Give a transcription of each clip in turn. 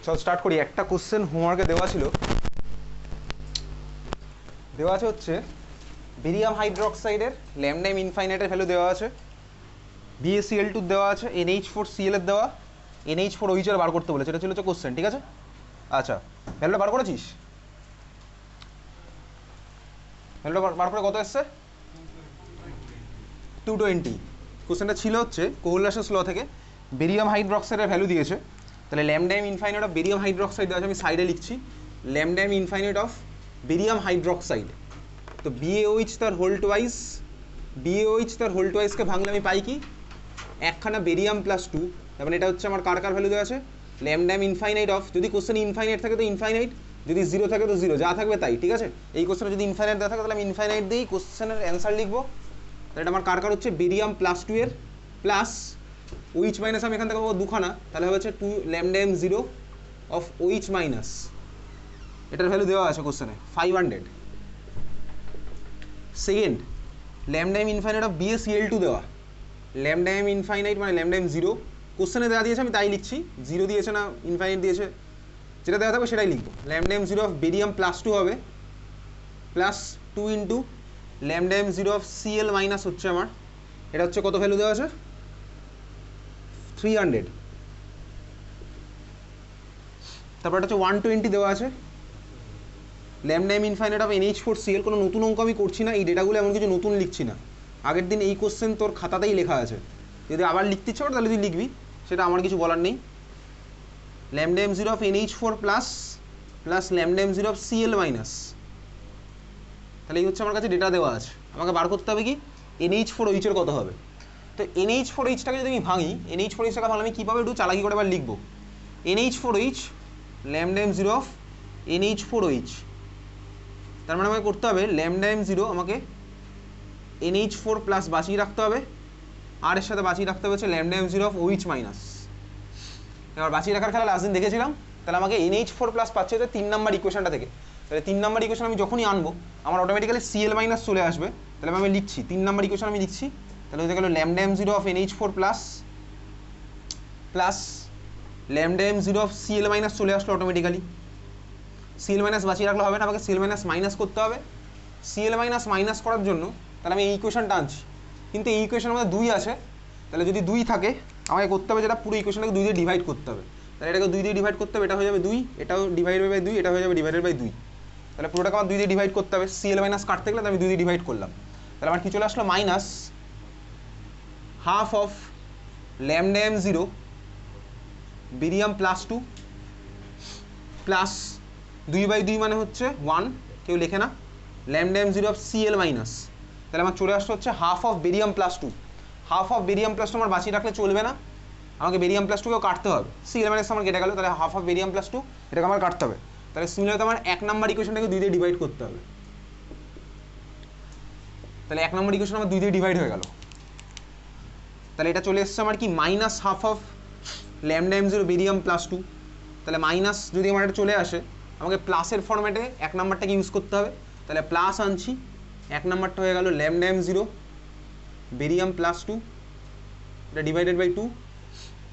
চল স্টার্ট করি। একটা কোশ্চেন হোমওয়ার্কে দেওয়া ছিল, দেওয়া আছে হচ্ছে বেরিয়াম হাইড্রোক্সাইডের ল্যামডাইম ইনফাইনাইটের ভ্যালু দেওয়া আছে, BaCl2 দেওয়া আছে, NH4Cl এর দেওয়া, NH4OH এর বার করতে বলেছে। এটা ছিল হচ্ছে কোশ্চেন, ঠিক আছে? আচ্ছা, ভ্যালুটা বার করেছিস? ভ্যালুটা বার করে কত এসছে? 220। কোশ্চেনটা ছিল হচ্ছে কোহলাসেস ল থেকে বেরিয়াম হাইড্রোক্সাইডের ভ্যালু দিয়েছে। তাহলে ল্যামডাইম ইনফাইনাইট অফ বেরিয়াম হাইড্রোক্সাইড দেওয়া আছে, আমি সাইডে লিখছি ল্যামডাইম ইনফাইনাইট অফ বেরিয়াম হাইড্রোক্সাইড। তো BaOH তার হোল টুয়াইস, BaOH তার হোল টুয়াইসকে ভাঙলে আমি পাই কি? একখানা বেরিয়াম প্লাস 2। তার মানে এটা হচ্ছে আমার কার কার ভ্যালু দেওয়া আছে? ল্যামডাইম ইনফাইনাইট অফ, যদি কোশ্চেন ইনফাইনাইট থাকে তো ইনফাইনাইট, যদি জিরো থাকে তো জিরো, যা থাকবে তাই, ঠিক আছে? এই কোশ্চেনে যদি ইনফাইনাইট দেওয়া থাকে তাহলে আমি ইনফাইনাইট দিয়েই কোশ্চেনের অ্যান্সার লিখবো। তাহলে এটা আমার কার কার হচ্ছে বেরিয়াম প্লাস 2 এর প্লাস OH মাইনাস, আমি এখান থেকে পাবো দুখানা, তাহলে হবে হচ্ছে 2 ল্যামডাইম 0 অফ OH মাইনাস। এটার ভ্যালু দেওয়া আছে কোশ্চেনে 500। সেকেন্ড, ল্যামডাইম ইনফাইনাইট অফ BaCl2 দেওয়া, ল্যামডাইম ইনফাইনাইট মানে ল্যামডাইম 0, কোশ্চেনে দেওয়া দিয়েছে আমি তাই লিখছি, 0 দিয়েছে না ইনফাইনাইট দিয়েছে, যেটা দেওয়া থাকবে সেটাই লিখবো। ল্যামডাইম 0 অফ বেরিয়াম প্লাস 2 হবে plus 2 into lambda m 0 of Cl minus হচ্ছে আমার, এটা হচ্ছে কত ভ্যালু দেওয়া আছে? 300। তারপর এটা হচ্ছে 120 দেওয়া আছে ল্যামডাইম ইনফাইনাইট অফ NH4Cl। কোনো নতুন অঙ্ক আমি করছি না, এই ডেটাগুলো এমন কিছু নতুন লিখছি না, আগের দিন এই কোশ্চেন তোর খাতাতেই লেখা আছে, যদি আবার লিখতে ইচ্ছা করে তাহলে তুই লিখবি, সেটা আমার কিছু বলার নেই। Lambda m 0 of NH4 plus plus lambda m 0 of Cl minus. তাহলে এই হচ্ছে আমার কাছে ডেটা দেওয়া আছে, আমাকে বার করতে হবে কি NH4OH এর কত হবে। তো NH4OH-টাকে যদি আমি ভাঙি, NH4OH-টাকে ভাঙলে আমি কী পাবো, একটু চালাকি করে এবার লিখবো। NH4OH ল্যামডাইম 0 অফ NH4OH, তার মানে আমাকে করতে হবে ল্যামডাইম 0 আমাকে NH4 প্লাস বাঁচিয়ে রাখতে হবে, আর এর সাথে বাঁচিয়ে রাখতে হবে হচ্ছে ল্যামডাইম 0 অফ OH মাইনাস। এবার বাঁচিয়ে রাখার খেলা লাস্ট দিন দেখেছিলাম, তাহলে আমাকে NH4 প্লাস পাচ্ছে হচ্ছে 3 নাম্বার ইকুয়েশনটা থেকে। তাহলে 3 নাম্বার ইকুয়েশন আমি যখনই আনবো আমার অটোমেটিক্যালি Cl মাইনাস চলে আসবে। তাহলে আমি লিখছি 3 নাম্বার ইকুয়েশন আমি লিখছি, তাহলে হয়ে গেল lambda m 0 of NH4 plus plus lambda m 0 of Cl minus চলে আসলো অটোমেটিক্যালি। Cl মাইনাস বাঁচিয়ে রাখলে হবে না, আমাকে Cl মাইনাস মাইনাস করতে হবে। Cl মাইনাস মাইনাস করার জন্য তাহলে আমি এই ইকুয়েশনটা আনছি, কিন্তু এই ইকুয়েশনের মধ্যে 2 আছে, তাহলে যদি 2 থাকে আমাকে করতে হবে যেটা পুরো ইকুয়েশনটাকে 2 দিয়ে ডিভাইড করতে হবে। তাহলে এটাকে 2 দিয়ে ডিভাইড করতে হবে, এটা হয়ে যাবে 2, এটাও ডিভাইডেড বাই 2, এটা হয়ে যাবে ডিভাইডেড বাই 2। তাহলে পুরোটাকে আমার 2 দিয়ে ডিভাইড করতে হবে, Cl মাইনাস কাটতে গেলে আমি 2 দিয়ে ডিভাইড করলাম। তাহলে আমার কি চলে আসলো minus half of lambda m 0 barium plus 2 plus 2/2 মানে হচ্ছে 1, কেউ লেখে না, ল্যামডাইম 0 অফ Cl মাইনাস। তাহলে আমার চলে আসছে হচ্ছে half of barium plus 2। Half of barium plus 2 আমার বাঁচিয়ে রাখলে চলবে না, আমাকে বেরিয়াম প্লাস 2কেও কাটতে হবে। Cl মাইনাস আমার কেটে গেল, তাহলে হাফ অফ বেরিয়াম প্লাস 2 এটাকে আমার কাটতে হবে। তাহলে সিমিলারলি আমার 1 নাম্বার ইকুয়েশনটাকে 2 দিয়ে ডিভাইড করতে হবে। তাহলে 1 নাম্বার ইকুয়েশন আমার 2 দিয়ে ডিভাইড হয়ে গেল। তাহলে এটা চলে এসছে আমার কি minus half of lambda m 0 barium plus 2। তাহলে মাইনাস যদি আমার এটা চলে আসে আমাকে প্লাসের ফর্ম্যাটে 1 নাম্বারটাকে ইউজ করতে হবে। তাহলে প্লাস আনছি, 1 নাম্বারটা হয়ে গেল ল্যামডাইম 0 বেরিয়াম প্লাস 2, এটা ডিভাইডেড বাই 2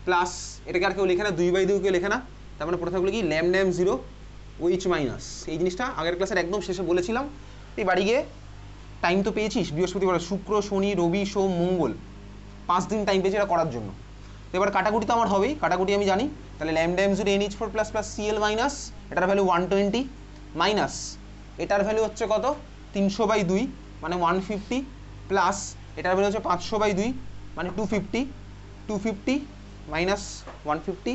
প্লাস এটাকে আর কেউ লেখে না, 2/2 কেউ লেখে না, তার মানে প্রথমে বলি কি ল্যামডাইম 0 OH মাইনাস। এই জিনিসটা আগের ক্লাসের একদম শেষে বলেছিলাম, তুই বাড়ি গিয়ে টাইম তো পেয়েছিস, বৃহস্পতিবার শুক্র শনি রবি সোম মঙ্গল 5 দিন টাইম পেয়েছি এটা করার জন্য। তো এবার কাটাকুটি তো আমার হবেই, কাটাকুটি আমি জানি। তাহলে ল্যামডাইম 0 NH4 plus plus Cl minus, এটার ভ্যালু 120 মাইনাস এটার ভ্যালু হচ্ছে কত 300/2 মানে 150 প্লাস এটার ভ্যালু হচ্ছে 500/2 মানে 250 মাইনাস 150,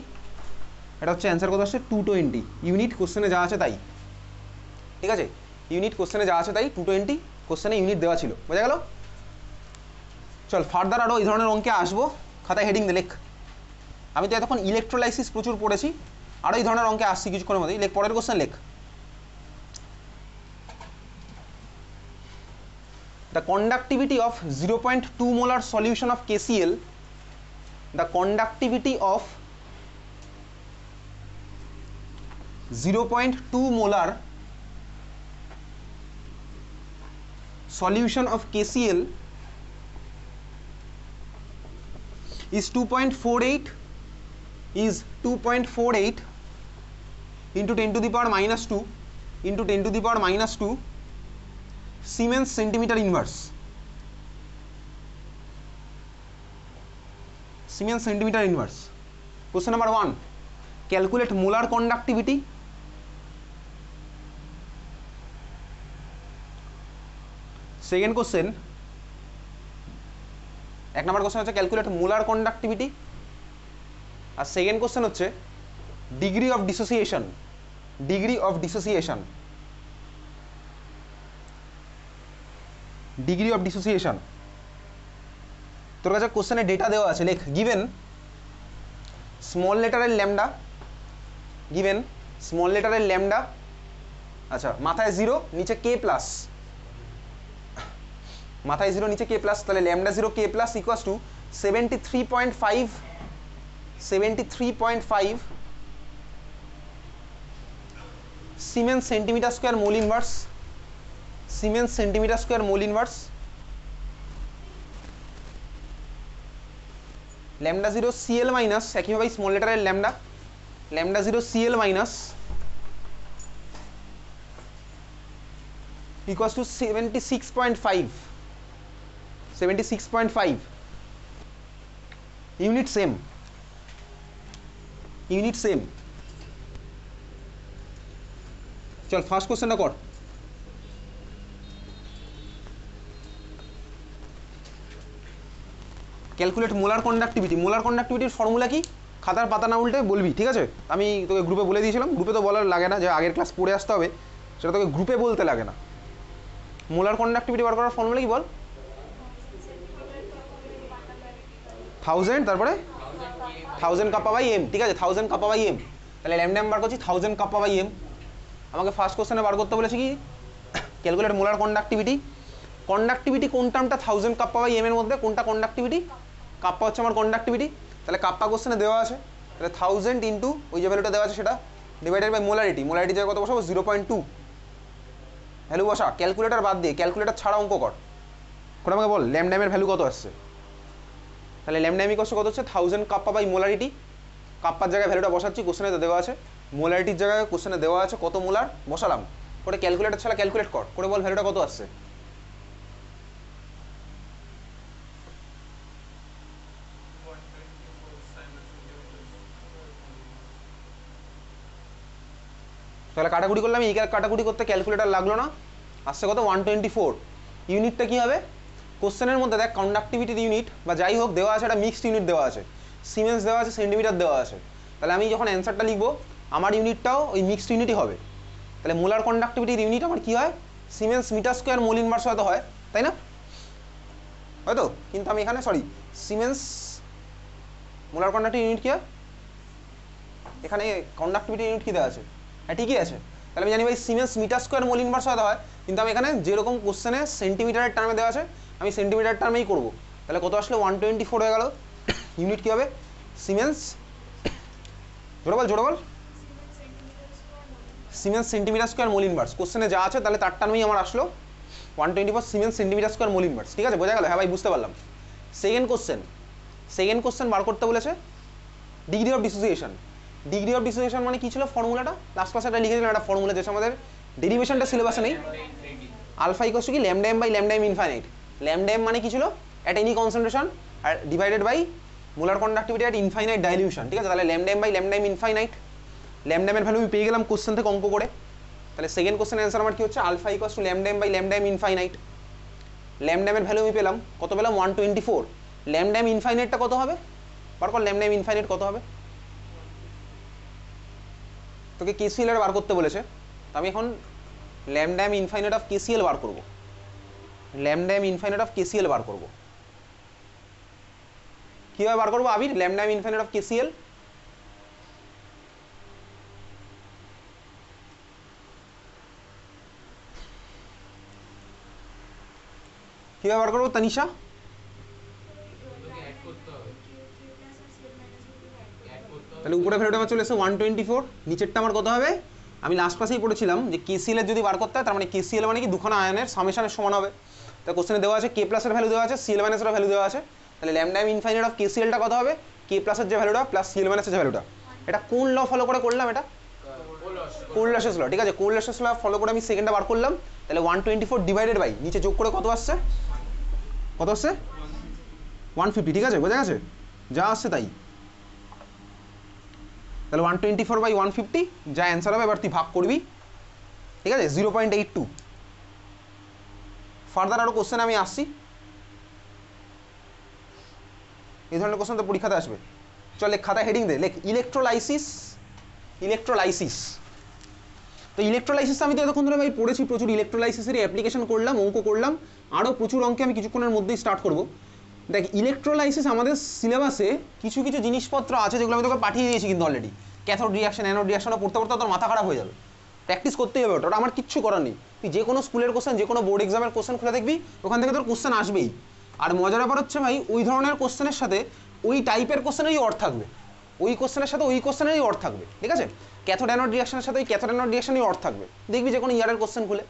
এটা হচ্ছে অ্যান্সার কত আসছে 220 ইউনিট। কোশ্চেনে যা আছে তাই, ঠিক আছে? ইউনিট কোশ্চেনে যা আছে তাই 220, কোশ্চেনে ইউনিট দেওয়া ছিল, বোঝা গেল? চল ফার্দার আরও এই ধরনের অঙ্কে আসবো, খাতায় হেডিং দে লেখ। আমি তো এতক্ষণ ইলেকট্রোলাইসিস প্রচুর পড়েছি, আরও এই ধরনের অঙ্কে আসছি কিছুক্ষণের মধ্যেই। লেখ পরের কোশ্চেন লেখ। The conductivity of 0.2 molar solution of KCl, the conductivity of 0.2 molar solution of KCl is 2.48 is 2.48 into 10 to the power -2 into 10 to the power -2 siemens centimeter inverse. Siemens centimeter inverse. Question number 1, calculate molar conductivity. Second question, 1 number question হচ্ছে calculate molar conductivity, আর second question হচ্ছে degree of dissociation. Degree of dissociation, degree of dissociation. তোর কাছে কোশ্চেনের data দেওয়া আছে, লেখ given small লেটারের ল্যামডা, গিভেন স্মল লেটারের ল্যামডা, আচ্ছা মাথায় 0 নিচে কে প্লাস, মাথায় 0 নিচে কে প্লাস, তাহলে ল্যামডা 0 কে plus equals to 73.5 siemens centimeter square mole inverse, siemens centimeter square mole inverse. Lambda 0 Cl minus, একইভাবে স্মল লেটারের lambda, lambda 0 Cl minus equals to 76.5 unit same, unit same. চল ফার্স্ট কোশ্চেনটা কর। Calculate molar conductivity. মোলার কন্ডাক্টিভিটির formula কি? খাতার পাতা না উল্টে বলবি, ঠিক আছে? আমি তোকে গ্রুপে বলে দিয়েছিলাম, গ্রুপে তো বলার লাগে না, যে আগের ক্লাস পড়ে আসতে হবে সেটা তোকে গ্রুপে বলতে লাগে না। মোলার কন্ডাক্টিভিটি বার করার ফর্মুলা কি বল? 1000 তারপরে 1000 কাপা বাই এম, ঠিক আছে? 1000 কাপা বাই এম, তাহলে ল্যামডা বার করছি 1000 কাপা বাই এম। আমাকে ফার্স্ট কোশ্চেনে বার করতে বলেছে কি? Calculate molar conductivity. কন্ডাক্টিভিটি কোন টার্মটা 1000 কাপ্পা বাই এম এর মধ্যে? কোনটা কন্ডাক্টিভিটি? কাপ্পা হচ্ছে আমার কন্ডাক্টিভিটি, তাহলে কাপ্পা কোশ্চেনে দেওয়া আছে, তাহলে 1000 ইন্টু ওই যে ভ্যালুটা দেওয়া আছে সেটা ডিভাইডেড বাই মোলারিটি। মোলারিটি জায়গায় কত বসাবো? 0.2 ভ্যালু বসা, ক্যালকুলেটার বাদ দিয়ে, ক্যালকুলেটার ছাড়া অঙ্ক কর। করে আমাকে বল ল্যামডা এর ভ্যালু কত আসছে। তাহলে ল্যামডা এম কত হচ্ছে 1000 কাপ্পা বাই মোলারিটি। কাপ্পার জায়গায় ভ্যালুটা বসাচ্ছি, কোশ্চেনে তো দেওয়া আছে। মোলারিটির জায়গায় কোশ্চেনে দেওয়া আছে কত মোলার, বসালাম। করে ক্যালকুলেটার ছাড়া ক্যালকুলেট কর, করে বল ভ্যালুটা কত আসছে। তাহলে কাটাকুটি করলাম, এই কাটাকুটি করতে ক্যালকুলেটার লাগলো না, আসছে কত 124। ইউনিটটা কি হবে? কোশ্চেনের মধ্যে দেখ কন্ডাক্টিভিটির ইউনিট বা যাই হোক দেওয়া আছে, একটা মিক্সড ইউনিট দেওয়া আছে, সিমেন্স দেওয়া আছে, সেন্টিমিটার দেওয়া আছে। তাহলে আমি যখন অ্যান্সারটা লিখবো আমার ইউনিটটাও ওই মিক্সড ইউনিটই হবে। তাহলে মোলার কন্ডাক্টিভিটির ইউনিট আমার কি হয়? Siemens meter square mole inverse হয়তো হয়, তাই না? হয়তো, কিন্তু আমি এখানে sorry siemens molar conductivity unit কি হয়? এখানে কন্ডাক্টিভিটি ইউনিট কি দেওয়া আছে? হ্যাঁ ঠিকই আছে। তাহলে আমি জানি ভাই siemens meter square mole inverse হয়তো হয়, কিন্তু আমি এখানে যেরকম কোশ্চেনে সেন্টিমিটারের টার্মে দেওয়া আছে আমি সেন্টিমিটার টার্মেই করবো। তাহলে কত আসলে 124 হয়ে গেল। ইউনিট কী হবে? সিমেন্স, জোরে বল জোরে বল, siemens centimeter square mole inverse. কোশ্চেনে যা আছে তাহলে তার টার্মেই আমার আসলো 124 siemens centimeter square mole inverse. ঠিক আছে, বোঝা গেল? হ্যাঁ ভাই বুঝতে পারলাম। সেকেন্ড কোশ্চেন বার করতে বলেছে degree of dissociation. Degree of dissociation মানে কি ছিল? ফর্মুলাটা লাস্ট ক্লাসে একটা লিখে দিলাম, একটা ফর্মুলা যেটা আমাদের ডেরিভেশনটা সিলেবাসে নেই। আলফা ইকুয়ালস টু কি? Lambda M by lambda M infinite. Lambda M মানে কি ছিল? অ্যাট এনি কনসেন্ট্রেশন আর divided by molar conductivity at infinite dilution. ঠিক আছে, তাহলে lambda M by lambda M infinite. Lambda এর ভ্যালু আমি পেয়ে গেলাম কোশ্চেন থেকে অঙ্ক করে। তাহলে সেকেন্ড কোশ্চেন অ্যান্সার আমার কি হচ্ছে? Alpha equals to lambda M by lambda M infinite. Lambda এর ভ্যালু আমি পেলাম, কত পেলাম? 124। ল্যামডা এম ইনফাইনাইটটা কত হবে? বার কর, ল্যামডা এম ইনফাইনাইট কত হবে? তোকে কেসিএল বার করতে বলেছে, তো আমি এখন lambda M infinite of KCl বার করব। Lambda M infinite of KCl বার করব। কীভাবে বার করবো আবির lambda M infinite of KCl? কীভাবে বার করবো তানিশা? তাহলে উপরে ভ্যালুটা আমার চলে এসেছে 124, নিচেরটা আমার কত হবে? আমি লাস্ট ক্লাসেই পড়েছিলাম যে কেসিএল এর যদি বার করতে হয় তার মানে কেসিএল মানে কি? দুখানা আয়নের সামেশনের সমান হবে। তা কোশ্চেনে দেওয়া আছে কে প্লাসের ভ্যালু দেওয়া আছে, সিএল মাইনাসের ভ্যালু দেওয়া আছে। তাহলে ল্যামডা এম ইনফাইনাইট অফ কেসিএলটা কত হবে? কে প্লাসের যে ভ্যালুটা প্লাস সিএল মাইনাসের যে ভ্যালুটা। এটা কোন ল ফলো করে করলাম? এটা কোল্লাসেস ল, ঠিক আছে, কোল্লাসেস ল ফলো করে আমি সেকেন্ডটা বার করলাম। তাহলে 124 ডিভাইডেড বাই নিচে যোগ করে কত আসছে, কত আসছে 150, ঠিক আছে, বোঝা গেছে, যা আসছে তাই। তাহলে 124/150 যা অ্যান্সার হবে, এবার তুই ভাগ করবি, ঠিক আছে, 0.82। ফার্দার আরও কোশ্চেন আমি আসছি, এই ধরনের কোশ্চেন তো পরীক্ষাতে আসবে। চল লেখ, খাতায় হেডিং দে, লেখ ইলেকট্রোলাইসিস। ইলেকট্রোলাইসিস, তো ইলেকট্রোলাইসিস আমি তো এতক্ষণ ধরে ভাই পড়েছি, প্রচুর ইলেকট্রোলাইসিসের অ্যাপ্লিকেশন করলাম, অঙ্ক করলাম, আরও প্রচুর অঙ্কে আমি কিছুক্ষণের মধ্যেই স্টার্ট করব। দেখ ইলেকট্রোলাইসিস আমাদের সিলেবাসে কিছু কিছু জিনিসপত্র আছে যেগুলো আমি তোকে পাঠিয়ে দিয়েছি কিন্তু অলরেডি। ক্যাথোড রিয়াকশন, অ্যানোড রিয়াকশনও পড়তে পড়তে তোর মাথা খারাপ হয়ে যাবে, প্র্যাকটিস করতেই হবে ওটা, আমার কিচ্ছু করার নেই। তুই যে কোনো স্কুলের কোশ্চেন, যে কোনো বোর্ড এক্সামের কোশ্চেন খুলে দেখবি, ওখান থেকে তোর কোশ্চেন আসবেই। আর মজার ব্যাপার হচ্ছে ভাই, ওই ধরনের কোশ্চেনের সাথে ওই টাইপের কোশ্চেনেরই অর্থ থাকবে, ওই কোশ্চেনের সাথে ওই কোশ্চেনেরই অর্থ থাকবে, ঠিক আছে। ক্যাথোড অ্যানোড রিয়াকশনের সাথে ওই ক্যাথোড অ্যানোড রিয়াকশনেরই অর্থ থাকবে, দেখবি যে কোনো ইয়ারের কোশ্চেন খুলে।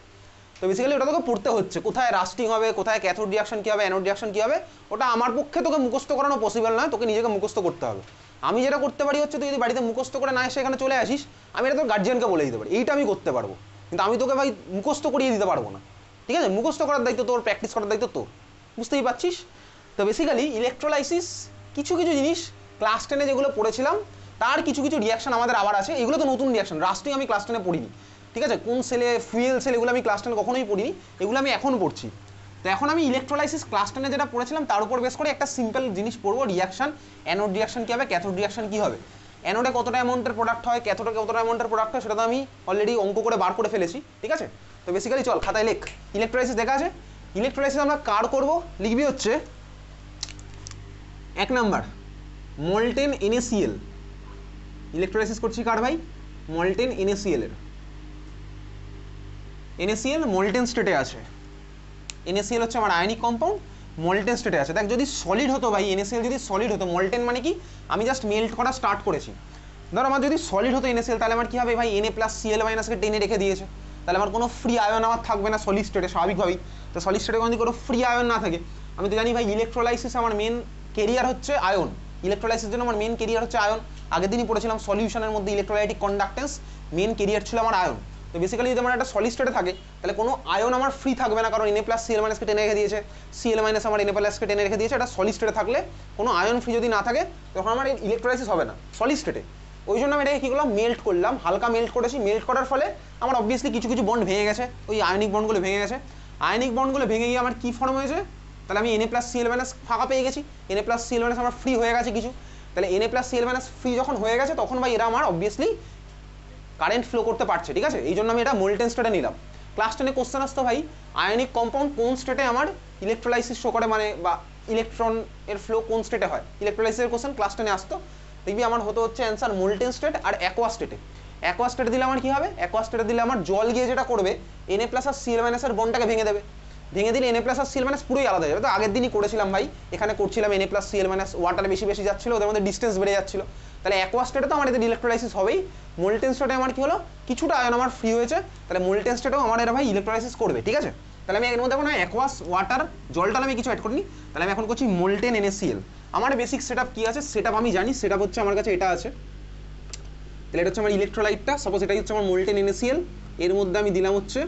তো বেসিক্যালি ওটা তোকে পড়তে হচ্ছে, কোথায় রাস্টিং হবে, কোথায় ক্যাথোড রিয়াকশন কী হবে, অ্যানোড রিয়াকশন কী হবে, ওটা আমার পক্ষে তোকে মুখস্থ করানো পসিবল নয়, তোকে নিজেকে মুখস্থ করতে হবে। আমি যেটা করতে পারি হচ্ছে, তুই যদি বাড়িতে মুখস্থ করে না এসে এখানে চলে আসিস, আমি এটা তোর গার্জিয়ানকে বলে দিতে পারি, এইটা আমি করতে পারবো, কিন্তু আমি তোকে ভাই মুখস্থ করিয়ে দিতে পারবো না, ঠিক আছে। মুখস্থ করার দায়িত্ব তোর, প্র্যাকটিস করার দায়িত্ব তোর, বুঝতেই পারছিস। তো বেসিক্যালি ইলেকট্রোলাইসিস কিছু কিছু জিনিস ক্লাস 10-এ যেগুলো পড়েছিলাম, তার কিছু কিছু রিয়াকশন আমাদের আবার আছে, এগুলো তো নতুন রিয়াকশন, রাস্টিং আমি ক্লাস 10-এ পড়িনি, ঠিক আছে, কোন সেলে ফুয়েল সেল এগুলো আমি ক্লাস 10 কখনোই পড়িনি, এগুলো আমি এখন পড়ছি। তো এখন আমি ইলেকট্রোলাইসিস ক্লাস 10-এ যেটা পড়েছিলাম তার উপর বেস করে একটা সিম্পল জিনিস পড়বো, রিয়াকশন, অ্যানোড রিয়াকশন কী হবে, ক্যাথোড রিয়াকশন কী হবে, অ্যানোডে কতটা অ্যামাউন্টের প্রোডাক্ট হয়, ক্যাথোডে কতটা অ্যামাউন্টের প্রোডাক্ট হয়, সেটা তো আমি অলরেডি অঙ্ক করে বার করে ফেলেছি, ঠিক আছে। তো বেসিক্যালি চল খাতায় লেখ, ইলেকট্রোলাইসিস দেখা আছে। ইলেকট্রোলাইসিস আমরা কার করবো, লিখবি হচ্ছে 1 নাম্বার মল্টেন NaCl। ইলেকট্রোলাইসিস করছি কার ভাই, মল্টেন NaCl এর। NaCl মল্টেন স্টেটে আছে, NaCl হচ্ছে আমার আয়নিক কম্পাউন্ড, মল্টেন স্টেটে আছে। দেখ যদি সলিড হতো ভাই, NaCl যদি সলিড হতো, মল্টেন মানে কি, আমি জাস্ট মেল্ট করা স্টার্ট করেছি, ধর আমার যদি সলিড হতো NaCl, তাহলে আমার কি হবে ভাই, Na+Cl- টেনে রেখে দিয়েছে, তাহলে আমার কোনো ফ্রি আয়ন আমার থাকবে না সলিড স্টেটে স্বাভাবিকভাবেই। তো সলিড স্টেটে যদি কোনো ফ্রি আয়ন না থাকে, আমি তো জানি ভাই ইলেকট্রোলাইসিস আমার মেন কেরিয়ার হচ্ছে আয়ন, ইলেকট্রোলাইসিসের জন্য আমার মেন কেরিয়ার হচ্ছে আয়ন। আগের দিনই পড়েছিলাম সলিউশনের মধ্যে ইলেকট্রোলাইটিক কন্ডাক্টেন্স, মেন কেরিয়ার ছিল আমার আয়ন। তো বেসিক্যালি যদি আমার একটা সলিড স্টেটে থাকে, তাহলে কোনো আয়ন আমার ফ্রি থাকবে না, কারণ Na+Cl- টেনে রেখে দিয়েছে, Cl- আমার Na+কে টেনে রেখে দিয়েছে। এটা সলিড স্টেটে থাকলে কোনো আয়ন ফ্রি যদি না থাকে, তখন আমার ইলেকট্রোলাইসিস হবে না সলিড স্টেটে। ওই জন্য আমি এটাকে কী করলাম, মেল্ট করলাম, হালকা মেল্ট করেছি, মেল্ট করার ফলে আমার অবভিয়াসলি কিছু কিছু বন্ড ভেঙে গেছে, ওই আয়নিক বন্ডগুলো ভেঙে গেছে। আয়নিক বন্ডগুলো ভেঙে গিয়ে আমার কী ফর্ম হয়েছে, তাহলে আমি Na+Cl- ফাঁকা পেয়ে গেছি, Na+Cl- আমার ফ্রি হয়ে গেছে কিছু। তাহলে Na+Cl- ফ্রি যখন হয়ে গেছে, তখন ভাই এরা আমার অবভিয়াসলি কারেন্ট ফ্লো করতে পারছে, ঠিক আছে, এই জন্য আমি এটা মোল্টেন স্টেটে নিলাম। ক্লাস 10-এ কোশ্চেন আসতো ভাই, আয়নিক কম্পাউন্ড কোন স্টেটে আমার ইলেকট্রোলাইসিস শো করে, মানে বা ইলেকট্রন এর ফ্লো কোন স্টেটে হয়, ইলেকট্রোলাইসিসের কোশ্চেন ক্লাস 10-এ আসতো। দেখবি আমার হতো হচ্ছে অ্যান্সার মোল্টেন স্টেট আর অ্যাকোয়া স্টেটে। অ্যাকোয়া স্টেটে দিলে আমার কি হবে, অ্যাকোয়া স্টেটে দিলে আমার জল গিয়ে যেটা করবে, Na+ আর Cl- এর বন্ডটাকে ভেঙে দেবে, ভেঙে দিলে Na+ আর Cl- পুরোই আলাদা হয়ে যাবে। তো আগের দিনই করেছিলাম ভাই, এখানে করছিলাম Na+Cl- ওয়াটারে বেশি বেশি যাচ্ছিল, ওদের মধ্যে ডিস্টেন্স বেড়ে যাচ্ছিল। তাহলে অ্যাকোয়া স্টেটে তো আমার এদের ইলেকট্রোলাইসিস হবেই, মোল্টেন স্টেটে আমার কি হলো, কিছুটা আয়ন আমার ফ্রি হয়েছে, তাহলে মোল্টেন স্টেটেও আমার এরা ভাই ইলেকট্রোলাইসিস করবে, ঠিক আছে। তাহলে আমি এর মধ্যে এখন অ্যাকোয়াস ওয়াটার জলটা আমি কিছু অ্যাড করিনি, তাহলে আমি এখন করছি মোল্টেন NaCl। আমার বেসিক সেটআপ কি আছে, সেটআপ আমি জানি, সেটআপ হচ্ছে আমার কাছে এটা আছে। তাহলে এটা হচ্ছে আমার ইলেকট্রোলাইটটা, সাপোজ এটাই হচ্ছে আমার মোল্টেন NaCl, এর মধ্যে আমি দিলাম হচ্ছে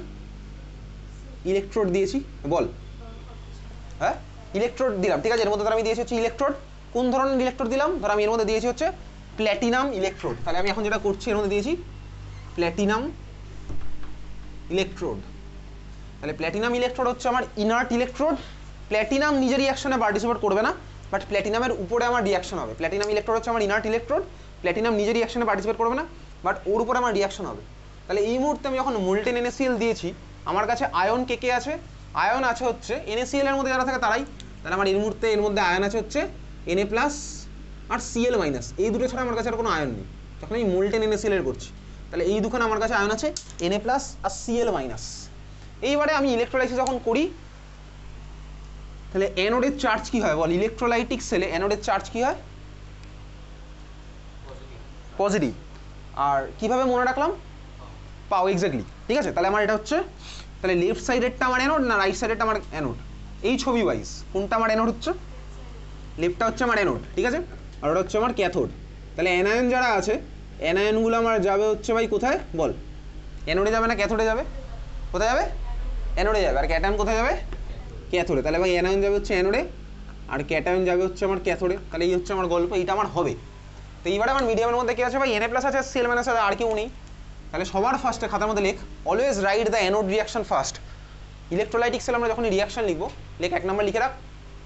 ইলেকট্রোড দিয়েছি, বল হ্যাঁ ইলেকট্রোড দিলাম, ঠিক আছে। এর মধ্যে আমি দিয়েছি হচ্ছে ইলেকট্রোড, কোন ধরনের ইলেকট্রোড দিলাম, ধর আমি এর মধ্যে দিয়েছি হচ্ছে প্ল্যাটিনাম ইলেকট্রোড। তাহলে আমি এখন যেটা করছি, এর মধ্যে দিয়েছি প্ল্যাটিনাম ইলেকট্রোড। তাহলে প্ল্যাটিনাম ইলেকট্রোড হচ্ছে আমার ইনার্ট ইলেকট্রোড, প্ল্যাটিনাম নিজের রিয়াকশনে পার্টিসিপেট করবে না, বাট প্ল্যাটিনামের উপরে আমার রিয়াকশন হবে। প্ল্যাটিনাম ইলেকট্রোড হচ্ছে আমার ইনার্ট ইলেকট্রোড, প্ল্যাটিনাম নিজের রিয়াকশনে পার্টিসিপেট করবে না, বাট ওর উপরে আমার রিয়াকশন হবে। তাহলে এই মুহূর্তে আমি যখন মোল্টেন NaCl দিয়েছি, আমার কাছে আয়ন কে কে আছে, আয়ন আছে হচ্ছে NaCl এর মধ্যে যারা থাকে তারাই। তাহলে আমার এই মুহূর্তে এর মধ্যে আয়ন আছে হচ্ছে Na+ আর Cl-, এই দুটো ছাড়া আমার কাছে আর কোনো আয়ন নেই যখন আমি মোল্টেন NaCl এর করছি। তাহলে এই দুখানে আমার কাছে আয়ন আছে Na+ আর Cl-। এইবারে আমি ইলেকট্রোলাইসিস যখন করি, তাহলে অ্যানোডের চার্জ কি হয় বল, ইলেকট্রোলাইটিক সেলে অ্যানোডের চার্জ কি হয়, পজিটিভ। আর কিভাবে মনে রাখলাম, পাও, এক্স্যাক্টলি, ঠিক আছে। তাহলে আমার এটা হচ্ছে, তাহলে লেফট সাইডেরটা আমার অ্যানোড না রাইট সাইডেরটা আমার অ্যানোড, এই ছবি ওয়াইজ কোনটা আমার অ্যানোড হচ্ছে, লেফটটা হচ্ছে আমার অ্যানোড, ঠিক আছে, আর ওটা হচ্ছে আমার ক্যাথোড। তাহলে অ্যানায়ন যারা আছে অ্যানায়নগুলো আমার যাবে হচ্ছে ভাই কোথায় বল? অ্যানোডে যাবে না ক্যাথোডে যাবে? কোথায় যাবে? অ্যানোডে যাবে। আর ক্যাটায়ন কোথায় যাবে? ক্যাথোডে। তাহলে ভাই অ্যানায়ন যাবে হচ্ছে অ্যানোডে আর ক্যাটায়ন যাবে হচ্ছে আমার ক্যাথোডে। তাহলে এই হচ্ছে আমার গল্প, এইটা আমার হবে। তো এইবারে আমার মিডিয়ামের মধ্যে কি আছে ভাই? Na+ আছে, Cl- আছে, আর কেউ নেই। তাহলে সবার ফার্স্টে খাতার মধ্যে লেখ always write the anode reaction first. Electrolytic cell আমরা যখন রিয়াকশন লিখবো, লেখ 1 নাম্বার লিখে রাখ,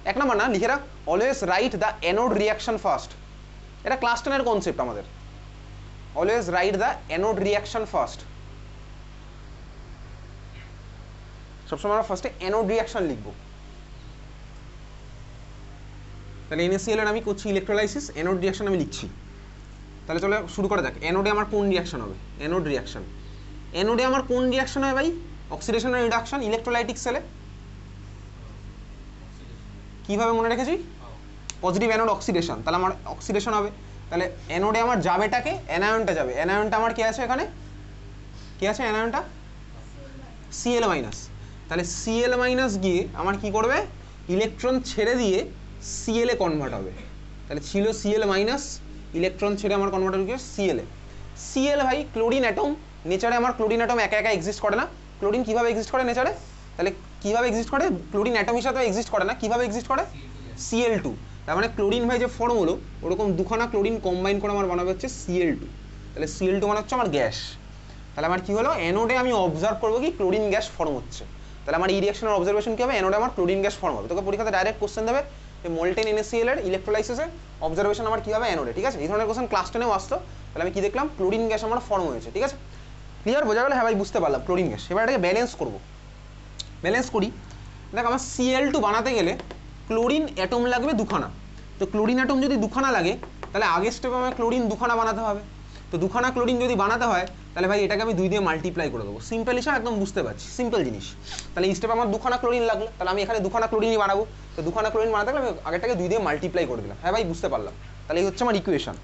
1 নাম্বার না লিখে রাখ, always write the anode reaction first. এটা ক্লাস 10-এর কনসেপ্ট আমাদের, always write the anode reaction first. সবসময় আমরা ফার্স্টে অ্যানোড রিয়াকশন লিখবো। তাহলে NaCl এর আমি করছি ইলেকট্রোলাইসিস, অ্যানোড রিয়াকশন আমি লিখছি। তাহলে চলো শুরু করা যাক। অ্যানোডে আমার কোন রিয়াকশন হবে? Anode reaction. অ্যানোডে আমার কোন রিয়াকশন হয় ভাই? অক্সিডেশন আর রিডাকশন ইলেকট্রোলাইটিক সেলে। কিভাবে মনে রেখেছি? পজিটিভ অ্যানোড অক্সিডেশন, তাহলে আমার অক্সিডেশন হবে। তাহলে অ্যানোডে আমার যাবেটাকে, অ্যানায়নটা যাবে। অ্যানায়নটা আমার কি আছে এখানে? কি আছে অ্যানায়নটা? Cl-। তাহলে Cl- গিয়ে আমার কি করবে? ইলেকট্রন ছেড়ে দিয়ে Cl এ কনভার্ট হবে। তাহলে ছিল Cl-, ইলেকট্রন ছেড়ে আমার কনভার্ট হবে Cl এ। Cl ভাই ক্লোরিন অ্যাটম, নেচারে আমার ক্লোরিন অ্যাটম একা একা এক্সিস্ট করে না। ক্লোরিন কিভাবে এক্সিস্ট করে নেচারে? তাহলে কিভাবে এক্সিস্ট করে? ক্লোরিন অ্যাটম হিসাবে এক্সিস্ট করে না, কিভাবে এক্সিস্ট করে? Cl2। তার মানে ক্লোরিন ভাই যে ফর্ম হলো ওরকম দুখানা ক্লোরিন কম্বাইন করে আমার বানাবে হচ্ছে Cl2। তাহলে Cl2 মানে হচ্ছে আমার গ্যাস। তাহলে আমার কি হলো? অ্যানোডে আমি অবজার্ভ করবো কি ক্লোরিন গ্যাস ফর্ম হচ্ছে। তাহলে আমার এই রিঅ্যাকশনের অবজারভেশন কি হবে? অ্যানোডে আমার ক্লোরিন গ্যাস ফর্ম হবে। তোকে পরীক্ষাতে ডাইরেক্ট কোশ্চেন দেবে যে মোল্টেন NaCl এর ইলেকট্রোলাইসিসে অবজারভেশন আমার কি হবে অ্যানোডে, ঠিক আছে? এই ধরনের কোশ্চেন ক্লাস 10-এও আসতো। তাহলে আমি কি দেখলাম? ক্লোরিন গ্যাস আমার ফর্ম হয়েছে, ঠিক আছে? ক্লিয়ার, বোঝা গেল? হ্যাঁ ভাই বুঝতে পারলাম ক্লোরিন গ্যাস। এবার এটাকে ব্যালেন্স করবো। ব্যালেন্স করি, দেখ আমার Cl2 বানাতে গেলে ক্লোরিন অ্যাটম লাগবে দুখানা। তো ক্লোরিন অ্যাটম যদি দুখানা লাগে তাহলে আগের স্টেপে আমার ক্লোরিন দুখানা বানাতে হবে। তো দুখানা ক্লোরিন যদি বানাতে হয় তাহলে ভাই এটাকে আমি 2 দিয়ে মাল্টিপ্লাই করে দেবো। সিম্পল হিসাব, একদম বুঝতে পারছি, সিম্পল জিনিস। তাহলে এই স্টেপে আমার দুখানা ক্লোরিন লাগলো, তাহলে আমি এখানে দুখানা ক্লোরিনই বানাবো। তো দুখানা ক্লোরিন বানাতে গেলে আমি আগেরটাকে 2 দিয়ে মাল্টিপ্লাই করে দিলাম। হ্যাঁ ভাই বুঝতে পারলাম। তাহলে এই হচ্ছে আমার ইকুয়েশন।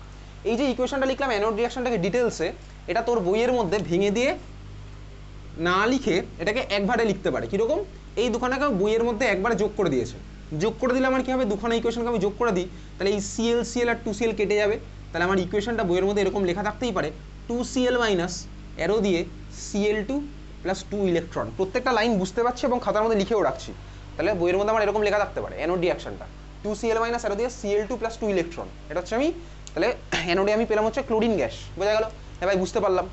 এই যে ইকুয়েশনটা লিখলাম অ্যানোড রিয়াকশনটাকে ডিটেলসে, এটা তোর বইয়ের মধ্যে ভেঙে দিয়ে না লিখে এটাকে একবারে লিখতে পারে। কীরকম? এই দুখানাকে বইয়ের মধ্যে একবারে যোগ করে দিয়েছে। যোগ করে দিলে আমার কী হবে? দুখানা ইকুয়েশনকে আমি যোগ করে দিই, তাহলে এই Cl আর 2Cl কেটে যাবে। তাহলে আমার ইকুয়েশনটা বইয়ের মধ্যে এরকম লেখা থাকতেই পারে 2Cl- অ্যারো দিয়ে Cl2 + 2 ইলেকট্রন। প্রত্যেকটা লাইন বুঝতে পারছি এবং খাতার মধ্যে লিখেও রাখছি। তাহলে বইয়ের মধ্যে আমার এরকম লেখা থাকতে পারে অ্যানোড রিয়াকশনটা 2Cl- অ্যারো দিয়ে Cl2 + 2 ইলেকট্রন। এটা হচ্ছে আমি, তাহলে অ্যানোডে আমি পেলাম হচ্ছে ক্লোরিন গ্যাস। বোঝা গেল? হ্যাঁ ভাই বুঝতে পারলাম।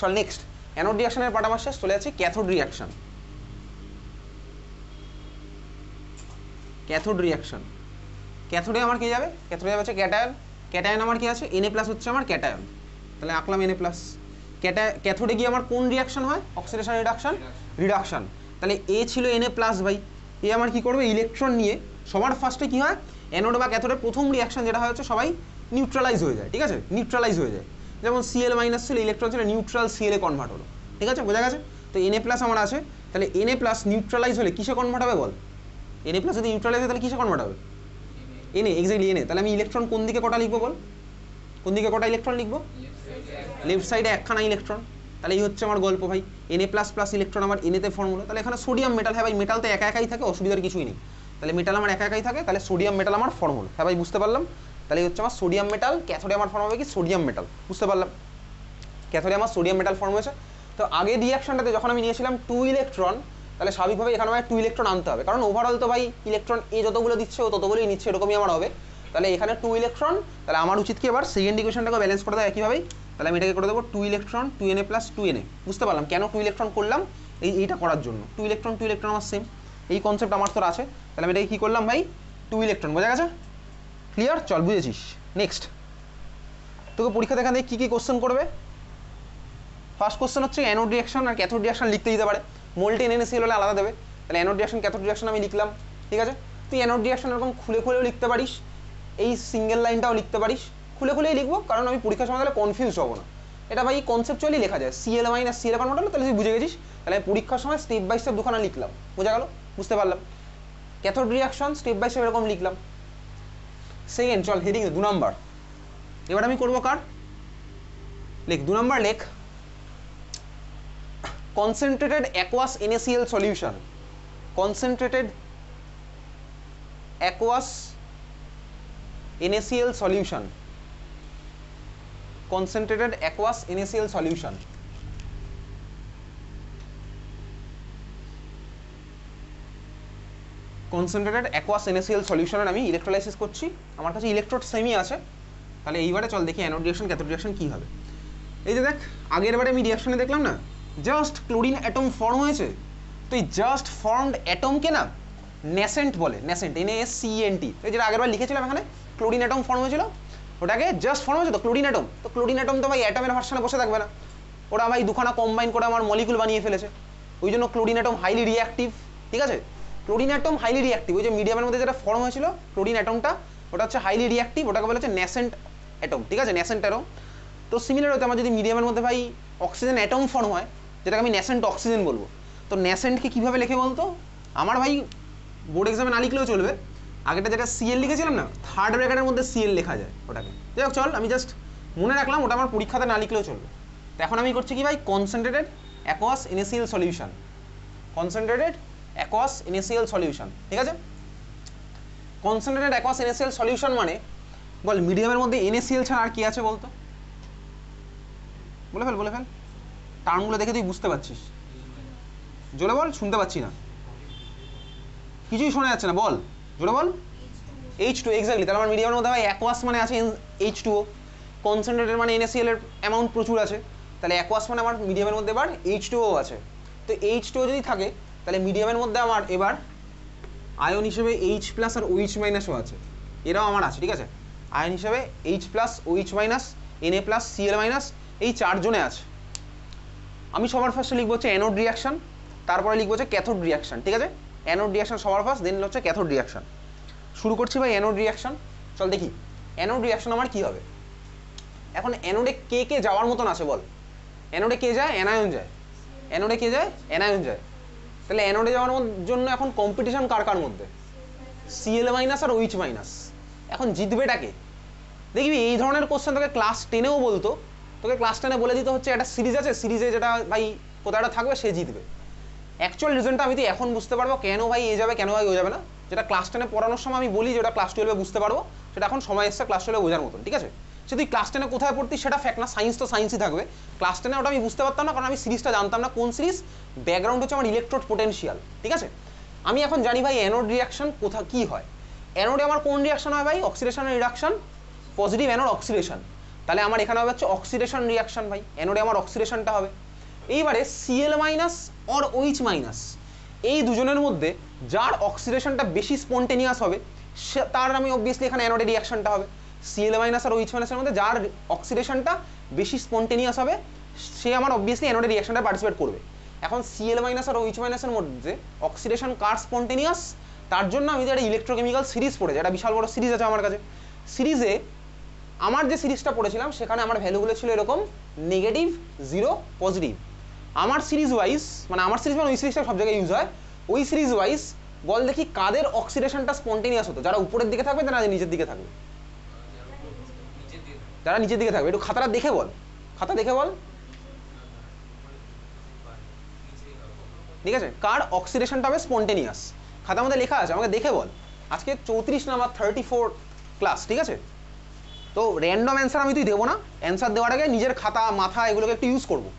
চল নেক্সট, অ্যানোড রিয়াকশনের পার্ট আমার শেষ, চলে যাচ্ছে ক্যাথোড রিয়াকশন। ক্যাথোড রিয়াকশন, ক্যাথোডে আমার কি যাবে? ক্যাথোডে যাবে হচ্ছে ক্যাটায়ন। ক্যাটায়ন আমার কি আছে? Na+ হচ্ছে আমার ক্যাটায়ন। তাহলে আঁকলাম Na+। ক্যাথোডে গিয়ে আমার কোন রিয়াকশন হয়? Oxidation reduction, reduction. তাহলে এ ছিল Na+ ভাই, এ আমার কি করবে? ইলেকট্রন নিয়ে সবার ফার্স্টে কি হয়? অ্যানোড বা ক্যাথোডের প্রথম রিয়াকশন যেটা হয় হচ্ছে সবাই নিউট্রালাইজ হয়ে যায়, ঠিক আছে? নিউট্রালাইজ হয়ে যায়। যেমন Cl- ছিল, ইলেকট্রন ছিল, নিউট্রাল Cl এ কনভার্ট হলো, ঠিক আছে? বোঝা গেছে? তো Na+ আমার আছে, তাহলে Na+ নিউট্রালাইজ হলে কিসে কনভার্ট হবে বল? Na+ যদি নিউট্রালাইজ হয় তাহলে কিসে কনভার্ট হবে? Na, exactly Na। তাহলে আমি ইলেকট্রন কোন দিকে কটা লিখবো বল? কোন দিকে কটা ইলেকট্রন লিখবো? লেফট সাইডে একখানা ইলেকট্রন। তাহলে এই হচ্ছে আমার গল্প ভাই। Na++ ইলেকট্রন আমার Na তে ফর্ম হলো। তাহলে এখানে সোডিয়াম মেটাল, হ্যাঁ ভাই মেটাল তো একা একাই থাকে, অসুবিধার কিছুই নেই। তাহলে মেটাল আমার একা একাই থাকে, তাহলে সোডিয়াম মেটাল আমার ফর্ম হলো। হ্যাঁ ভাই বুঝতে পারলাম। তাহলে এই হচ্ছে আমার সোডিয়াম মেটাল, ক্যাথোডে আমার ফর্ম হবে কি? Sodium metal. বুঝতে পারলাম, ক্যাথোডে আমার সোডিয়াম মেটাল ফর্ম হয়েছে। তো আগের রিয়াকশনটাতে যখন আমি নিয়েছিলাম 2 ইলেকট্রন, তাহলে স্বাভাবিকভাবে এখানে আমার 2 ইলেকট্রন আনতে হবে, কারণ ওভারঅল তো ভাই ইলেকট্রন এ যতগুলো দিচ্ছে ও ততগুলোই নিচ্ছে, এরকমই আমার হবে। তাহলে এখানে 2 ইলেকট্রন, তাহলে আমার উচিত কি এবার সেকেন্ড ইকুয়েশনটাকে ব্যালেন্স করে দেওয়া একইভাবেই। তাহলে আমি এটাকে করে দেবো 2 ইলেকট্রন 2Na + 2Na। বুঝতে পারলাম কেন 2 ইলেকট্রন করলাম, এইটা করার জন্য। 2 ইলেকট্রন আমার সেম, এই কনসেপ্ট আমার তোর আছে। তাহলে আমি এটাকে কী করলাম ভাই? 2 ইলেকট্রন। বোঝা গেছে? ক্লিয়ার? চল বুঝেছিস। নেক্সট, তোকে পরীক্ষা এখান থেকে কী কী কোশ্চেন করবে? ফার্স্ট কোশ্চেন হচ্ছে অ্যানোড রিয়াকশন আর ক্যাথোড রিয়াকশন লিখতে দিতে পারে। মোল্টেন NaCl হলে আলাদা দেবে। তাহলে অ্যানোড রিয়াকশন ক্যাথোড রিয়াকশন আমি লিখলাম, ঠিক আছে? তুই অ্যানোড রিয়াকশন এরকম খুলে খুলেও লিখতে পারিস, এই সিঙ্গেল লাইনটাও লিখতে পারিস। খুলে খুলেই লিখবো, কারণ আমি পরীক্ষার সময় তাহলে কনফিউজ হবো না। এটা ভাই কনসেপচুয়ালি লেখা যায়, Cl- Cl কনভার্ট হলো, তাহলে তুই বুঝে গেছিস। তাহলে আমি পরীক্ষার সময় স্টেপ বাই স্টেপ দুখানা লিখলাম। বোঝা গেল? বুঝতে পারলাম। Cathode reaction step by step এরকম লিখলাম। সেকেন্ড, চল হেডিং 2 নাম্বার। এবার আমি করবো কার? লেখ 2 নাম্বার, লেখ concentrated aqueous NaCl solution, concentrated aqueous NaCl solution, concentrated aqueous NaCl solution. Concentrated aqueous NaCl সলিউশনের আমি ইলেকট্রোলাইসিস করছি, আমার কাছে ইলেকট্রোড সেমই আছে। তাহলে এইবারে চল দেখি অ্যানোড রিঅ্যাকশন ক্যাথোড রিঅ্যাকশন কী হবে। এই যে দেখ, আগের বারে আমি রিঅ্যাকশনে দেখলাম না, জাস্ট ক্লোরিন অ্যাটম ফর্ম হয়েছে, তো এই জাস্ট ফর্মড অ্যাটমকে না ন্যাসেন্ট বলে, ন্যাসেন্ট NaSCENT। এই যেটা আগেরবার লিখেছিলাম এখানে ক্লোরিন অ্যাটম ফর্ম হয়েছিল, ওটাকে জাস্ট ফর্ম হয়েছে তো ক্লোরিন অ্যাটম। তো ক্লোরিন অ্যাটম তো ভাই অ্যাটমের ভার্সানে বসে থাকবে না, ওরা ভাই দুখানা কম্বাইন করে আমার মলিকুল বানিয়ে ফেলেছে, ওই জন্য ক্লোরিন অ্যাটম হাইলি রিঅ্যাক্টিভ। ঠিক আছে, ক্লোরিন অ্যাটম হাইলি রিঅ্যাক্টিভ, ওই যে মিডিয়ামের মধ্যে যেটা ফর্ম হয়েছিল ক্লোরিন অ্যাটমটা, ওটা হচ্ছে হাইলি রিঅ্যাক্টিভ, ওটাকে বলা হচ্ছে ন্যাসেন্ট অ্যাটম। ঠিক আছে, ন্যাসেন্ট অ্যাটম। তো সিমিলার হতে আমার যদি মিডিয়ামের মধ্যে ভাই অক্সিজেন অ্যাটম ফর্ম হয়, যেটাকে আমি ন্যাসেন্ট অক্সিজেন বলবো, তো ন্যাসেন্টকে কীভাবে লেখে বলতো? আমার ভাই বোর্ড এক্সামে না লিখলেও চলবে, আগেটা যেটা CL লিখেছিলাম না, থার্ড ব্র্যাকেটের মধ্যে CL লেখা যায় ওটাকে। যাই হোক চল, আমি জাস্ট মনে রাখলাম, ওটা আমার পরীক্ষাতে না লিখলেও চলবে। তো এখন আমি করছি কি ভাই, concentrated aqueous NaCl solution, concentrated aqueous NaCl solution. ঠিক আছে, কনসেন্ট্রেটেড অ্যাকোয়াস NaCl সলিউশন মানে বল মিডিয়ামের মধ্যে NaCl ছাড়া আর কি আছে বলতো? বলে ফেল, বলে ফেল, টার্মগুলো দেখে তুই বুঝতে পারছিস, জোরে বল, শুনতে পাচ্ছি না, কিছুই শোনা যাচ্ছে না, বল জোরে বল। H2, exactly. তাহলে আমার মিডিয়ামের মধ্যে ভাই অ্যাকোয়াস মানে আছে H2O, কনসেন্ট্রেটেড মানে NaCl এর অ্যামাউন্ট প্রচুর আছে, তাহলে অ্যাকোয়াস মানে আমার মিডিয়ামের মধ্যে এবার H2O আছে। তো H2O যদি থাকে তাহলে মিডিয়ামের মধ্যে আমার এবার আয়ন হিসেবে H+ আর OH- ও আছে, এরাও আমার আছে। ঠিক আছে, আয়ন হিসেবে H+, OH-, Na+, Cl-, এই চারজনে আছে। আমি সবার ফার্স্টে লিখবো হচ্ছে অ্যানোড রিয়াকশন, তারপরে লিখবো হচ্ছে ক্যাথোড রিয়াকশন। ঠিক আছে, অ্যানোড রিয়াকশন সবার ফার্স্ট, দেন হচ্ছে ক্যাথোড রিয়াকশন। শুরু করছি ভাই অ্যানোড রিয়াকশন। চল দেখি অ্যানোড রিয়াকশন আমার কি হবে। এখন অ্যানোডে কে কে যাওয়ার মতন আছে বল? অ্যানোডে কে যায়? অ্যানায়ন যায়। অ্যানোডে কে যায়? অ্যানায়ন যায়। তাহলে অ্যানোডে যাওয়ার জন্য এখন কম্পিটিশন কার কার মধ্যে? Cl- আর OH-। এখন জিতবেটাকে দেখবি, এই ধরনের কোশ্চেন তোকে ক্লাস 10-এও বলতো, তোকে ক্লাস 10-এ বলে দিতে হচ্ছে একটা সিরিজ আছে, সিরিজে যেটা ভাই কোথাও একটা থাকবে সে জিতবে। অ্যাকচুয়াল রিজনটা আমি তো এখন বুঝতে পারবো কেন ভাই এ যাবে, কেন ভাই ও যাবে না, যেটা ক্লাস 10-এ পড়ানোর সময় আমি বলি, যেটা ক্লাস 12-এ বুঝতে পারবো, সেটা এখন সময় এসছে ক্লাস 12-এ বোঝার মতন। ঠিক আছে, সে তুই ক্লাস 10-এ কোথায় পড়তিস সেটা ফ্যাক্ট না, সায়েন্স তো সায়েন্সই থাকবে। ক্লাস 10-এ ওটা আমি বুঝতে পারতাম না, কারণ আমি সিরিজটা জানতাম না কোন সিরিজ। ব্যাকগ্রাউন্ড হচ্ছে আমার ইলেকট্রোড পোটেনশিয়াল। ঠিক আছে, আমি এখন জানি ভাই অ্যানোড রিয়াকশন কোথা কি হয়। অ্যানোডে আমার কোন রিয়াকশন হয় ভাই? অক্সিডেশন আর রিডাকশন, পজিটিভ অ্যানোড অক্সিডেশন। তাহলে আমার এখানে হবে হচ্ছে অক্সিডেশন রিয়াকশন ভাই, অ্যানোডে আমার অক্সিডেশনটা হবে। এইবারে Cl- আর OH-, এই দুজনের মধ্যে যার অক্সিডেশনটা বেশি স্পন্টেনিয়াস হবে তার আমি অবভিয়াসলি এখানে অ্যানোডে রিয়াকশনটা হবে। Cl- আর OH- এর মধ্যে যার অক্সিডেশনটা বেশি স্পন্টেনিয়াস হবে সে আমার অবভিয়াসলি অ্যানোডে রিয়াকশনটা পার্টিসিপেট করবে। এখন Cl- আর OH- এর মধ্যে অক্সিডেশন কার স্পন্টেনিয়াস, তার জন্য আমি একটা ইলেকট্রোকেমিক্যাল সিরিজ পড়েছি, একটা বিশাল বড় সিরিজ আছে আমার কাছে। সিরিজে আমার যে সিরিজটা পড়েছিলাম সেখানে আমার ভ্যালুগুলো ছিল এরকম নেগেটিভ, 0, পজিটিভ। আমার সিরিজ ওয়াইজ, মানে আমার সিরিজ মানে ওই সিরিজটা সব জায়গায় ইউজ হয়, ওই সিরিজ ওয়াইজ বল দেখি কাদের অক্সিডেশনটা স্পন্টেনিয়াস হতো, যারা উপরের দিকে থাকবে না নিচের দিকে থাকবে? যারা নিচের দিকে থাকবে। একটু খাতাটা দেখে বল, খাতা দেখে বল। ঠিক আছে, কার অক্সিডেশনটা হবে স্পন্টেনিয়াস, খাতার মধ্যে লেখা আছে, আমাকে দেখে বল। আজকে 34 নাম্বার 34 ক্লাস। ঠিক আছে, তো র্যান্ডম অ্যান্সার আমি তুই দেবো না, অ্যান্সার দেওয়ার আগে নিজের খাতা মাথা এগুলোকে একটু ইউজ করবো।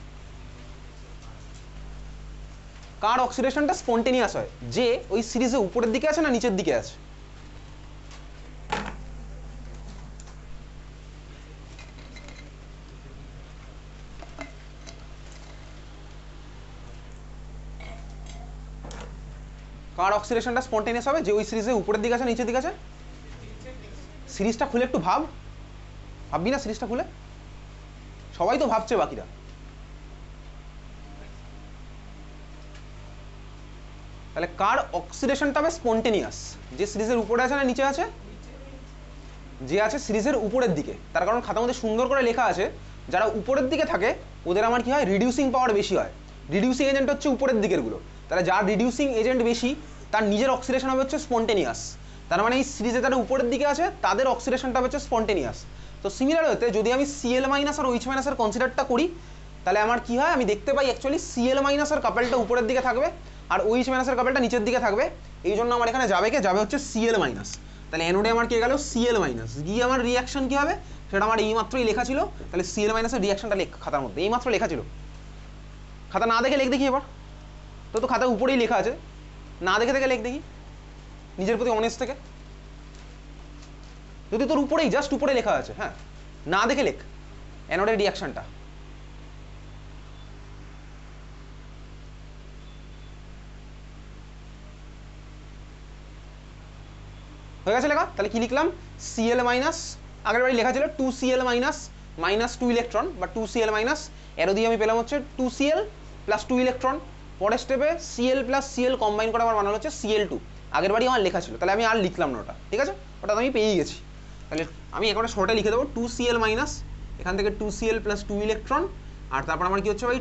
কার অক্সিডেশনটা স্পন্টেনিয়াস হয়, যে ওই সিরিজে উপরের দিকে আছে না নিচের দিকে আছে? কার অক্সিডেশনটা স্পন্টেনিয়াস হবে, যে ওই সিরিজে উপরের দিকে আছে নিচের দিকে আছে? সিরিজটা খুলে একটু ভাব, ভাববি না সিরিজটা খুলে? সবাই তো ভাবছে বাকিরা। তাহলে কার অক্সিডেশনটা হবে স্পন্টেনিয়াস, যে সিরিজের উপরে আছে না নিচে আছে? যে আছে সিরিজের উপরের দিকে, তার কারণ খাতার মধ্যে সুন্দর করে লেখা আছে যারা উপরের দিকে থাকে ওদের আমার কি হয়, রিডিউসিং পাওয়ার বেশি হয়। রিডিউসিং এজেন্ট হচ্ছে উপরের দিকের গুলো, তাহলে যার রিডিউসিং এজেন্ট বেশি তার নিজের অক্সিডেশন হবে হচ্ছে স্পন্টেনিয়াস। তার মানে এই সিরিজে যারা উপরের দিকে আছে তাদের অক্সিডেশনটা হচ্ছে স্পন্টেনিয়াস। তো সিমিলার হতে যদি আমি Cl- আর OH- এর কনসিডারটা করি তাহলে আমার কি হয়, আমি দেখতে পাই অ্যাকচুয়ালি Cl- এর কাপেলটা উপরের দিকে থাকবে আর OH- এর কাপেলটা নিচের দিকে থাকবে। এই জন্য আমার এখানে যাবে কে, যাবে হচ্ছে Cl-। তাহলে অ্যানোডে আমার কি গেল Cl-, গিয়ে আমার রিয়াকশন কি হবে, সেটা আমার এইমাত্রই লেখা ছিল। তাহলে Cl মাইনাসের রিয়াকশনটা লেখ খাতার মধ্যে, এইমাত্র লেখা ছিল। খাতা না দেখে লেখ দেখি এবার, তো খাতার উপরেই লেখা আছে, না দেখে লেখ দেখি নিজের প্রতি অনেস্ট থেকে। যদি তোর উপরেই জাস্ট উপরে লেখা আছে, হ্যাঁ, না দেখে লেখ অ্যানোডের রিয়াকশনটা। হয়ে গেছে লেখা? তাহলে কি লিখলাম? Cl মাইনাস, আগের বারে লেখা ছিল 2Cl মাইনাস মাইনাস 2 ইলেকট্রন বা 2Cl মাইনাস, এরো দিয়ে আমি পেলাম হচ্ছে 2Cl প্লাস 2 ইলেকট্রন। পরের স্টেপে Cl প্লাস Cl কম্বাইন করে আমার বানানো হচ্ছে Cl2। আগের বারই আমার লেখা ছিল, তাহলে আমি আর লিখলাম না ওটা, ঠিক আছে, ওটা আমি পেয়েই গেছি। তাহলে আমি এখন শর্টে লিখে দেবো 2Cl মাইনাস, এখান থেকে 2Cl প্লাস 2 ইলেকট্রন, আর তারপর আমার কি হচ্ছে ভাই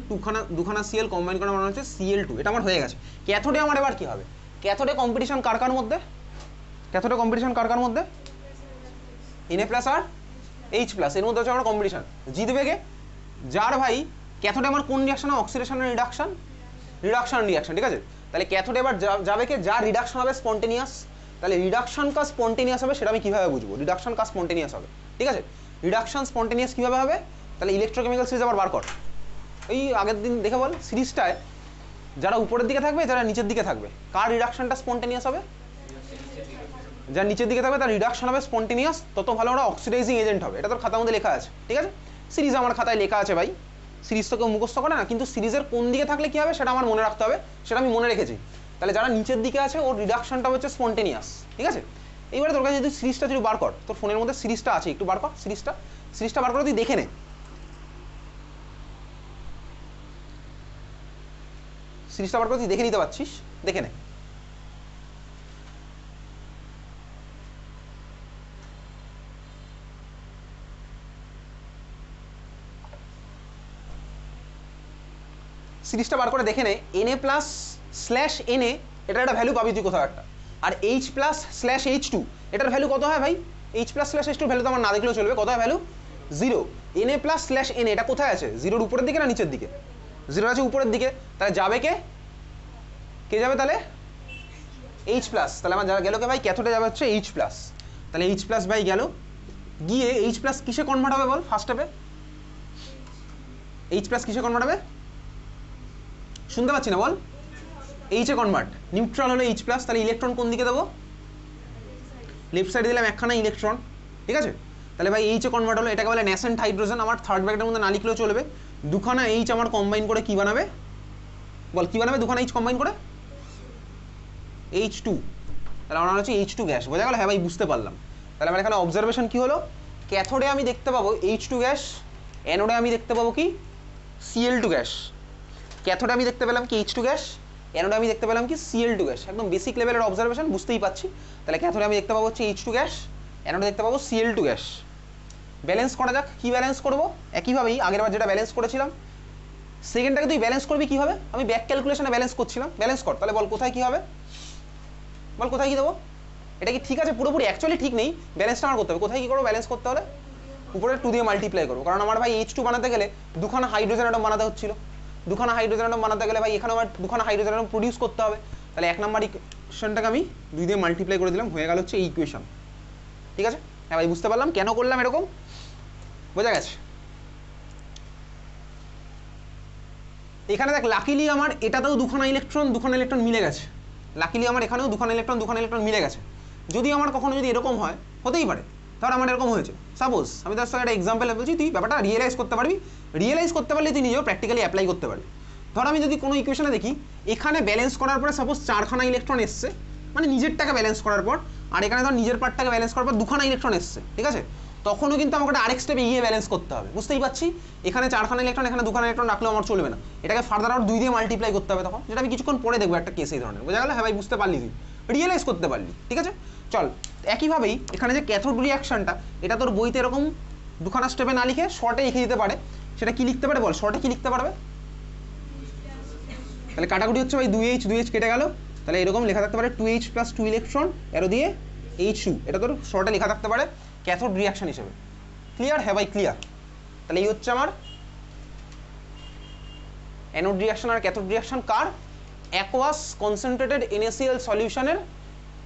দুখানা Cl কম্বাইন করে বানানো হচ্ছে Cl2। এটা আমার হয়ে গেছে। ক্যাথোডে আমার এবার কি হবে? ক্যাথোডে কম্পিটিশন কার কার মধ্যে? ক্যাথোডে কম্পিটিশন কার কার মধ্যে? Na প্লাস আর H প্লাস, এর মধ্যে হচ্ছে আমার কম্পিটিশন। জিতবে কে? যার ভাই ক্যাথোডে আমার কোন রিয়াকশন হবে? অক্সিডেশন আর রিডাকশন, রিডাকশন রিয়াকশন, ঠিক আছে। তাহলে ক্যাথোডে এবার যাবে কে? যার রিডাকশন হবে স্পন্টেনিয়াস। তাহলে রিডাকশন কা স্পন্টেনিয়াস হবে সেটা আমি কিভাবে বুঝবো? রিডাকশন কা স্পন্টেনিয়াস হবে, ঠিক আছে। রিডাকশন স্পন্টেনিয়াস কিভাবে হবে? তাহলে ইলেকট্রোকেমিক্যাল সিরিজ আবার বার কর। এই আগের দিন দেখে বল সিরিজটায় যারা উপরের দিকে থাকবে, যারা নিচের দিকে থাকবে, কার রিডাকশনটা স্পন্টেনিয়াস হবে? যার নিচের দিকে থাকবে তার রিডাকশন হবে স্পন্টেনিয়াস, তত ভালো ওরা অক্সিডাইজিং এজেন্ট হবে। এটা তোর খাতার মধ্যে লেখা আছে, ঠিক আছে। সিরিজ আমার খাতায় লেখা আছে ভাই, সিরিজ তো কেউ মুখস্থ করে না, কিন্তু সিরিজের কোন দিকে থাকলে কি হবে সেটা আমার মনে রাখতে হবে, সেটা আমি মনে রেখেছি। তাহলে যারা নিচের দিকে আছে ওর রিডাকশনটা হচ্ছে স্পন্টেনিয়াস, ঠিক আছে। এইবারে তোর কাছে যদি সিরিজটা যদি বার কর, তোর ফোনের মধ্যে সিরিজটা আছে, একটু বার কর সিরিজটা বার করে তুই দেখে নে। সিরিজটা বার করে তুই দেখে নিতে পারছিস, দেখে নে। সিরিজটা বার করে দেখে নে। Na প্লাস স্ল্যাশ Na, এটার একটা ভ্যালু পাবি তুই কোথাও একটা। আর H প্লাস স্ল্যাশ H2, এটার ভ্যালু কত হয় ভাই? H plus slash H2 value তো আমার না দেখলেও চলবে, কত হয় value? 0। Na plus slash Na এটা কোথায় আছে? 0-র উপরের দিকে না নিচের দিকে? 0 আছে উপরের দিকে, তাহলে যাবে কে? কে যাবে তাহলে? H plus. তাহলে আমার গেল কে ভাই? ক্যাথোডে যাবে হচ্ছে H প্লাস। তাহলে H প্লাস ভাই গেল, গিয়ে H প্লাস কিসে কনভার্ট হবে বল ফার্স্ট স্টেপে? H প্লাস কিসে কনভার্ট হবে? শুনতে পাচ্ছি না, বল। H এ কনভার্ট, নিউট্রাল হলো H প্লাস। তাহলে ইলেকট্রন কোন দিকে দেবো? লেফট সাইডে দিলাম একখানা ইলেকট্রন, ঠিক আছে। তাহলে ভাই H এ কনভার্ট হলো, এটাকে বলে ন্যাসেন্ট হাইড্রোজেন। আমার থার্ড ব্র্যাকেটের মধ্যে না লিখলেও চলবে। দুখানা H আমার কম্বাইন করে কি বানাবে বল? কি বানাবে দুখানা H কম্বাইন করে? H2। তাহলে আমার হচ্ছে H2 গ্যাস, বোঝা গেল? হ্যাঁ ভাই বুঝতে পারলাম। তাহলে আমার এখানে অবজারভেশন কি হলো? ক্যাথোডে আমি দেখতে পাবো H2 গ্যাস, অ্যানোডে আমি দেখতে পাবো কি? Cl2 gas. ক্যাথোডে আমি দেখতে পেলাম কি? H2 গ্যাস, অ্যানোডে আমি দেখতে পেলাম কি? Cl2 gas. একদম বেসিক লেভেলের অবজারভেশন, বুঝতেই পাচ্ছি। তাহলে ক্যাথোডে আমি দেখতে পাবো হচ্ছে H2 গ্যাস, অ্যানোডে দেখতে পাবো Cl2 গ্যাস। ব্যালেন্স করা যাক। কি ব্যালেন্স করবো? একইভাবেই আগেরবার যেটা ব্যালেন্স করেছিলাম, সেকেন্ডটাকে তুই ব্যালেন্স করবি কীভাবে? আমি ব্যাক ক্যালকুলেশনে ব্যালেন্স করছিলাম, ব্যালেন্স কর। তাহলে বল কোথায় কী হবে? বল কোথায় কী দেবো? এটা কি ঠিক আছে? পুরোপুরি অ্যাকচুয়ালি ঠিক নেই, ব্যালেন্সটা আমার করতে হবে। কোথায় কী করবো ব্যালেন্স করতে হলে? উপরে 2 দিয়ে মাল্টিপ্লাই করবো, কারণ আমার ভাই H2 বানাতে গেলে দুখানা হাইড্রোজেন অ্যাটম বানাতে হচ্ছিল। দুখানা হাইড্রোজেন অ্যাটম বানাতে গেলে ভাই এখানে আমার দুখানা হাইড্রোজেন অ্যাটম প্রডিউস করতে হবে। তাহলে 1 নম্বর ইকুয়েশনটাকে আমি 2 দিয়ে মাল্টিপ্লাই করে দিলাম, হয়ে গেল হচ্ছে এই ইকুয়েশন, ঠিক আছে। হ্যাঁ ভাই বুঝতে পারলাম কেন করলাম এরকম, বোঝা গেছে? এখানে দেখ, লাকিলি আমার এটাতেও দুখানা ইলেকট্রন মিলে গেছে। লাকিলি আমার এখানেও দুখানা ইলেকট্রন মিলে গেছে। যদি আমার কখনো যদি এরকম হয়, হতেই পারে, ধর আমার এরকম হয়েছে, সাপোজ আমি তার সঙ্গে একটা এক্সাম্পল বলছি, তুই ব্যাপারটা রিয়েলাইজ করতে পারবি। রিয়েলাইজ করতে পারলে তুই নিজেও প্র্যাকটিক্যালি অ্যাপ্লাই করতে পারবি। ধর আমি যদি কোনো ইকুয়েশনে দেখি, এখানে ব্যালেন্স করার পরে সাপোজ 4খানা ইলেকট্রন এসছে, মানে নিজেরটাকে ব্যালেন্স করার পর, আর এখানে ধর নিজের পার্টটাকে ব্যালেন্স করার পর দুখানা ইলেকট্রন এসছে, ঠিক আছে। তখনও কিন্তু আমাকে আরেক স্টেপে গিয়ে ব্যালেন্স করতে হবে, বুঝতেই পারছি। এখানে 4খানা ইলেকট্রন, এখানে 2খানা ইলেকট্রন রাখলেও আমার চলবে না, এটাকে ফার্দার আউট 2 দিয়ে মাল্টিপ্লাই করতে হবে তখন, যেটা আমি কিছুক্ষণ পরে দেখবো একটা কেস এই ধরনের, বোঝা গেল? হ্যাঁ ভাই বুঝতে পারলি, তুই রিয়েলাইজ করতে পারলি, ঠিক আছে। চল, একইভাবেই এখানে যে ক্যাথোড রিয়াকশনটা, এটা তোর বইতে এরকম দুখানা স্টেপে না লিখে শর্টে লিখে দিতে পারে। সেটা কি লিখতে পারে বল? শর্টে কি লিখতে পারবে? তাহলে কাটাকুটি হচ্ছে ভাই 2H কেটে গেল, তাহলে এরকম লেখা থাকতে পারে 2H প্লাস 2 ইলেকট্রন, এরো দিয়ে H2। এটা তোর শর্টে লেখা থাকতে পারে ক্যাথোড রিয়াকশন হিসেবে। ক্লিয়ার? হ্যাঁ ভাই ক্লিয়ার। তাহলে এই হচ্ছে আমার অ্যানোড রিয়াকশন আর ক্যাথোড রিয়াকশন কার? অ্যাকোয়াস কনসেন্ট্রেটেড NaCl সলিউশনের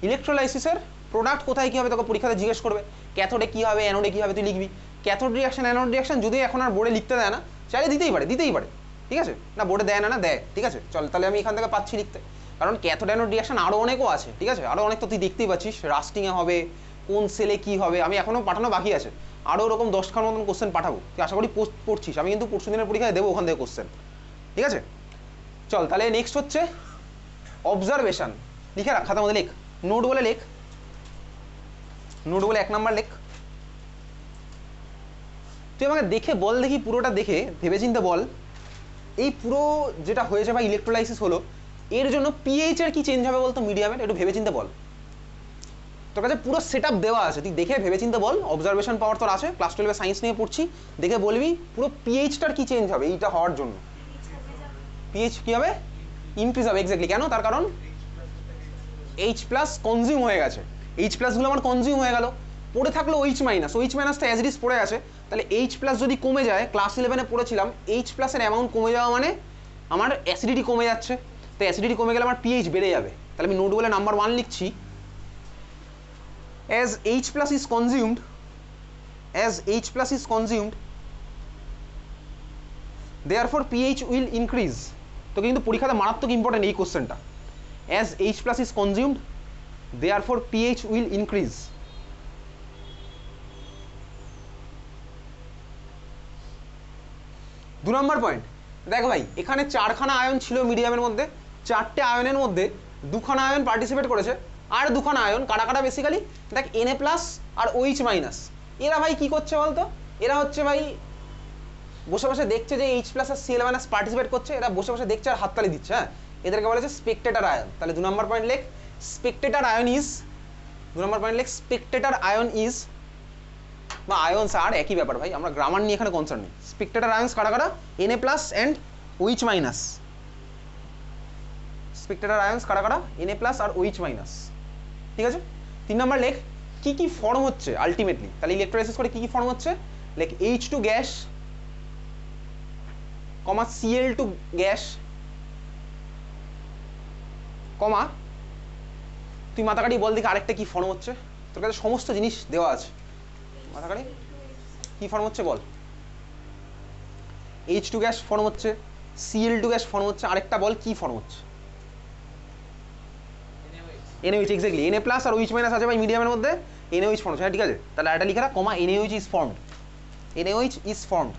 ইলেকট্রোলাইসিসের প্রোডাক্ট কোথায় কী হবে তোকে পরীক্ষাতে জিজ্ঞেস করবে। ক্যাথোডে কী হবে, অ্যানোডে কী হবে, তুই লিখবি ক্যাথোড রিয়াকশন অ্যানোড রিয়াকশন যদি এখন আর বোর্ডে লিখতে দেয় না, চাইলে দিতেই পারে, ঠিক আছে, না বোর্ডে দেয় না দেয়, ঠিক আছে, চল তাহলে আমি এখান থেকে পাচ্ছি লিখতে, কারণ ক্যাথোড অ্যানোড রিয়াকশন আরও অনেকও আছে, ঠিক আছে, আরও অনেক তো তুই দেখতেই পাচ্ছিস, রাস্টিংয়ে হবে, কোন সেলে কী হবে, আমি এখনও পাঠানো বাকি আছে, আরও ওরকম 10খান মতন কোশ্চেন পাঠাবো, তুই আশা করি পড়ছিস, আমি কিন্তু পরশু দিনের পরীক্ষায় দেবো ওখান থেকে কোশ্চেন, ঠিক আছে। চল তাহলে নেক্সট হচ্ছে অবজারভেশন, লিখে রাখ খাতার মধ্যে, লেখ নোট বলে, লেখ নোট বলে 1 নাম্বার লেখ। তুই আমাকে দেখে বল, দেখি পুরোটা দেখে ভেবেচিন্তে বল, এই পুরো যেটা হয়েছে বা ইলেকট্রোলাইসিস হলো, এর জন্য পিএইচ এর কি চেঞ্জ হবে বলতো মিডিয়ামের, একটু ভেবেচিন্তে বল, তোর কাছে পুরো সেট আপ দেওয়া আছে, তুই দেখে ভেবেচিন্তে বল, অবজারভেশন পাওয়ার তোর আছে, ক্লাস 12 সায়েন্স নিয়ে পড়ছি, দেখে বলবি পুরো পিএইচটার কি চেঞ্জ হবে এইটা হওয়ার জন্য। পিএইচ কি হবে? ইনক্রিজ হবে, এক্স্যাক্টলি, কেন? তার কারণ এইচ প্লাস কনজিউম হয়ে গেছে, এইচ প্লাসগুলো আমার কনজিউম হয়ে গেল, পড়ে থাকলো OH মাইনাস, OH মাইনাসটা অ্যাজ ইট ইজ পড়ে আছে, তাহলে এইচ প্লাস যদি কমে যায়, ক্লাস 11-এ পড়েছিলাম এইচ প্লাসের অ্যামাউন্ট কমে যাওয়া মানে আমার অ্যাসিডিটি কমে যাচ্ছে, তো অ্যাসিডিটি কমে গেলে আমার পিএইচ বেড়ে যাবে, তাহলে আমি নোট বলে নাম্বার 1 লিখছি, as H plus is consumed, therefore pH will increase, তো কিন্তু পরীক্ষাতে মারাত্মক ইম্পর্টেন্ট এই কোশ্চেনটা, as H plus is consumed therefore pH will increase। দু নম্বর পয়েন্ট, দেখ ভাই এখানে 4খানা আয়ন ছিল মিডিয়ামের মধ্যে, 4টে আয়নের মধ্যে 2খানা আয়ন পার্টিসিপেট করেছে, আর 2খানা আয়ন কারা কারা বেসিক্যালি, দেখ Na প্লাস আর OH মাইনাস, এরা ভাই কি করছে বলতো, এরা হচ্ছে ভাই বসে বসে দেখছে যে H প্লাস আর Cl মাইনাস পার্টিসিপেট করছে, এরা বসে বসে দেখছে আর হাততালি দিচ্ছে, হ্যাঁ, এদেরকে বলা হচ্ছে স্পেকটেটর আয়ন। তাহলে 2 নম্বর পয়েন্ট লেখ Spectator ion is, 2 number point লেখ স্পেকটেটর আয়ন ইজ, বা আয়নস আর একই ব্যাপার ভাই, আমরা গ্রামার নিয়ে এখানে কনসার্ন নেই। স্পেকটেটর আয়নস কারা কারা? Na plus and OH minus, Spectator ions কারা কারা? Na প্লাস আর OH মাইনাস, ঠিক আছে। 3 নম্বর লেখ কি কি ফর্ম হচ্ছে আলটিমেটলি, তাহলে ইলেকট্রোলাইসিস করে কি কি ফর্ম হচ্ছে, লেখ H2 গ্যাস, কমা Cl2 গ্যাস, কমা তুই মাথাকাটি বল দেখি আরেকটা কি ফর্ম হচ্ছে, তোর কাছে সমস্ত জিনিস দেওয়া আছে, মাথাকাটি কি ফর্ম হচ্ছে বল। H2 গ্যাস ফর্ম হচ্ছে, Cl2 গ্যাস ফর্ম হচ্ছে, আরেকটা বল কি ফর্ম হচ্ছে। NaOH, এক্স্যাক্টলি, Na প্লাস আর OH মাইনাস আছে ভাই মিডিয়ামের মধ্যে, NaOH ফর্ম হচ্ছে, হ্যাঁ ঠিক আছে, তাহলে এটা লিখে রাখ, কমা NaOH is formed, NaOH is formed.